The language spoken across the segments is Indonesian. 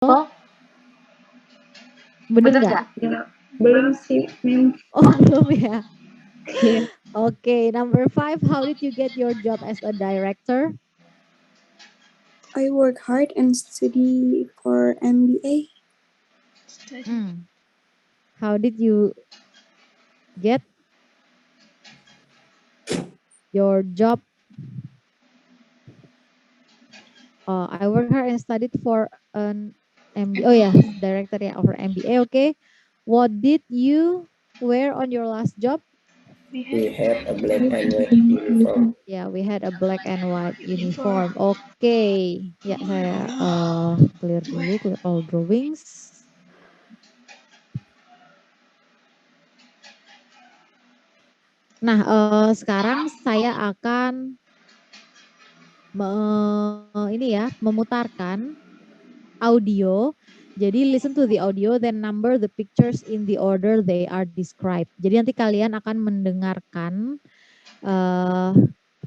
Oh, bener bener nggak? nggak? Ya, belum sih, Mem. Oh, belum ya. Iya. Okay, number 5, how did you get your job as a director? I work hard and study for MBA. How did you get your job? I work hard and studied for an MBA. Oh yeah, director ya, for MBA. Okay. What did you wear on your last job? We had a black and white uniform. Yeah, we had a black and white uniform. Okay. Ya, saya clear dulu, clear all drawings. Nah, sekarang saya akan memutarkan audio. Jadi listen to the audio, then number the pictures in the order they are described. Jadi nanti kalian akan mendengarkan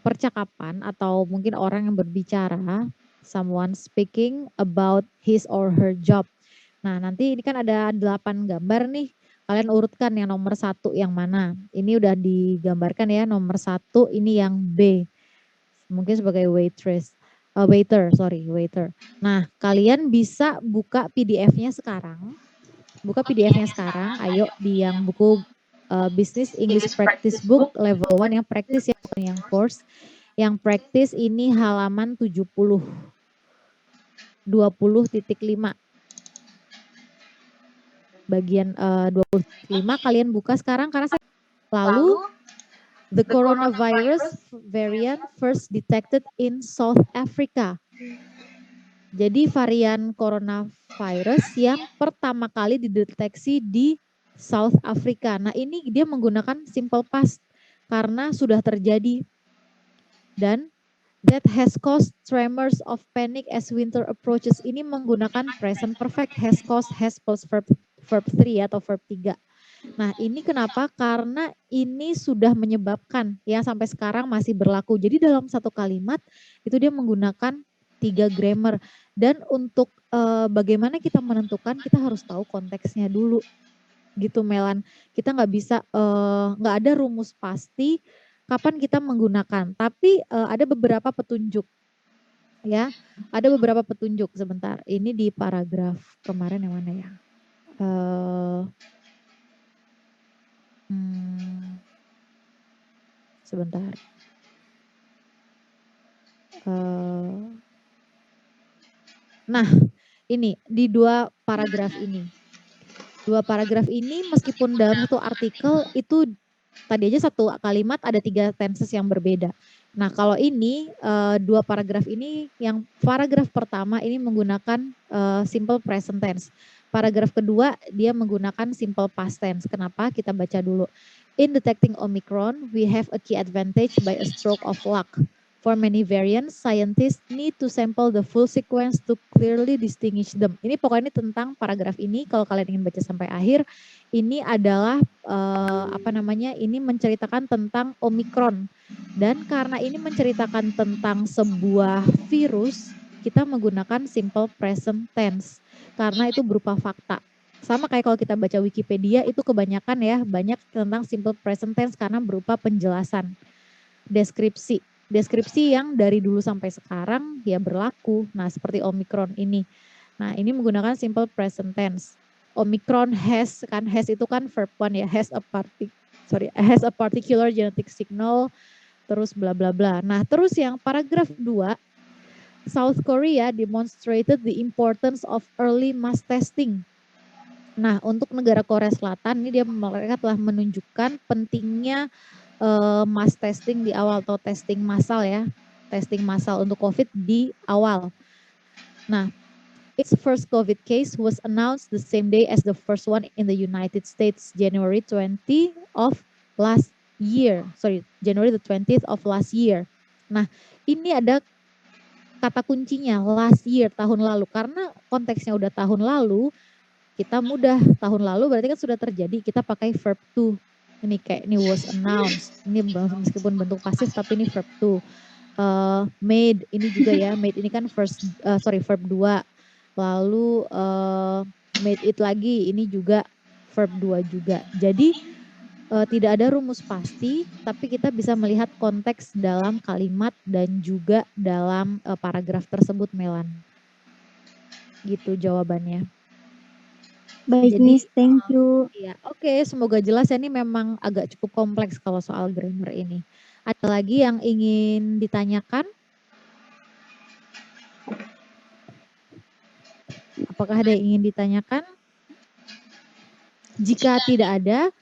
percakapan atau mungkin orang yang berbicara, someone speaking about his or her job. Nah, nanti ini kan ada 8 gambar nih. Kalian urutkan yang nomor 1 yang mana. Ini udah digambarkan ya, nomor 1 ini yang B. Mungkin sebagai waiter. Nah, kalian bisa buka PDF-nya sekarang. Buka PDF-nya sekarang. Ayo di yang buku Business English Practice Book level 1 yang practice ya, yang course. Yang practice ini halaman 70. 20.5. Bagian 25 kalian buka sekarang karena saya lalu the coronavirus variant first detected in South Africa. Jadi varian coronavirus yang pertama kali dideteksi di South Africa. Nah, ini dia menggunakan simple past karena sudah terjadi. Dan that has caused tremors of panic as winter approaches. Ini menggunakan present perfect, has caused, has plus verb 3 atau verb 3. Nah, ini kenapa? Karena ini sudah menyebabkan yang sampai sekarang masih berlaku. Jadi dalam satu kalimat itu dia menggunakan 3 grammar. Dan untuk bagaimana kita menentukan, kita harus tahu konteksnya dulu. Gitu Melan. Kita nggak bisa, nggak ada rumus pasti kapan kita menggunakan. Tapi ada beberapa petunjuk. Ya, ada beberapa petunjuk sebentar. Ini di paragraf kemarin yang mana ya? Sebentar. Nah, ini di 2 paragraf ini. 2 paragraf ini meskipun dalam satu artikel itu tadi aja satu kalimat ada 3 tenses yang berbeda. Nah, kalau ini 2 paragraf ini yang paragraf pertama ini menggunakan simple present tense. Paragraf kedua dia menggunakan simple past tense. Kenapa? Kita baca dulu. In detecting Omicron, we have a key advantage by a stroke of luck. For many variants, scientists need to sample the full sequence to clearly distinguish them. Ini pokoknya tentang paragraf ini. Kalau kalian ingin baca sampai akhir, ini adalah ini menceritakan tentang Omicron. Dan karena ini menceritakan tentang sebuah virus, kita menggunakan simple present tense karena itu berupa fakta. Sama kayak kalau kita baca Wikipedia itu kebanyakan ya banyak tentang simple present tense karena berupa penjelasan, deskripsi yang dari dulu sampai sekarang ya berlaku. Nah, seperti Omicron ini. Nah, ini menggunakan simple present tense. Omicron has itu kan verb 1 ya, has a particular genetic signal, terus bla bla bla. Nah, terus yang paragraf 2, South Korea demonstrated the importance of early mass testing. Nah, untuk negara Korea Selatan ini mereka telah menunjukkan pentingnya mass testing di awal atau testing massal ya. Testing massal untuk COVID di awal. Nah, its first COVID case was announced the same day as the first one in the United States, January 20th of last year. January the 20th of last year. Nah, ini ada kata kuncinya last year, tahun lalu. Karena konteksnya udah tahun lalu, kita mudah. Tahun lalu berarti kan sudah terjadi, kita pakai verb to. Ini kayak ini was announced. Ini meskipun bentuk pasif tapi ini verb to. Made ini juga ya, made ini kan verb 2. Lalu made it lagi, ini juga verb 2 juga. Jadi tidak ada rumus pasti, tapi kita bisa melihat konteks dalam kalimat dan juga dalam paragraf tersebut, Melan. Gitu jawabannya. Baik, Jadi Miss. Thank you. iya, oke, semoga jelas ya, ini memang agak cukup kompleks kalau soal grammar ini. Ada lagi yang ingin ditanyakan? Apakah ada yang ingin ditanyakan? Jika tidak ada,